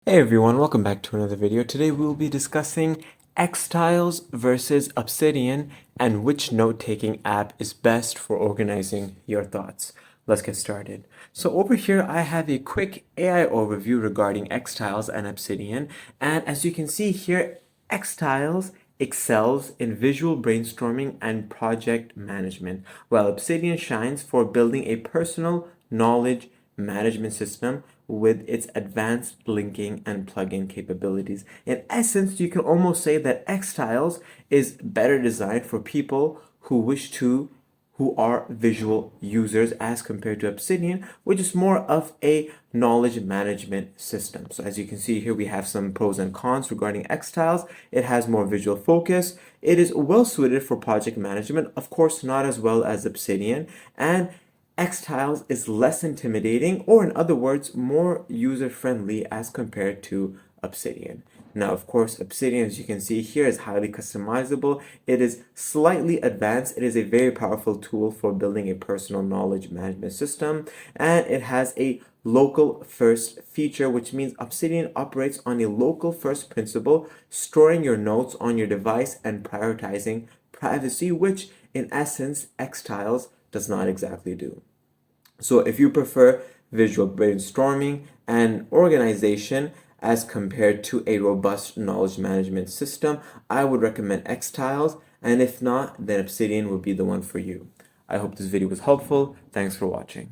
Hey everyone, welcome back to another video. Today we will be discussing xTiles versus Obsidian and which note-taking app is best for organizing your thoughts. Let's get started. So over here I have a quick AI overview regarding xTiles and Obsidian, and as you can see here, xTiles excels in visual brainstorming and project management, while Obsidian shines for building a personal knowledge management system with its advanced linking and plugin capabilities. In essence, you can almost say that xTiles is better designed for people who are visual users as compared to Obsidian, which is more of a knowledge management system. So as you can see here, we have some pros and cons regarding xTiles. It has more visual focus. It is well suited for project management, of course, not as well as Obsidian, and xTiles is less intimidating, or in other words, more user-friendly as compared to Obsidian. Now, of course, Obsidian, as you can see here, is highly customizable. It is slightly advanced. It is a very powerful tool for building a personal knowledge management system, and it has a local first feature, which means Obsidian operates on a local first principle, storing your notes on your device and prioritizing privacy, which in essence, xTiles does not exactly do. So if you prefer visual brainstorming and organization as compared to a robust knowledge management system, I would recommend xTiles, and if not, then Obsidian would be the one for you. I hope this video was helpful. Thanks for watching.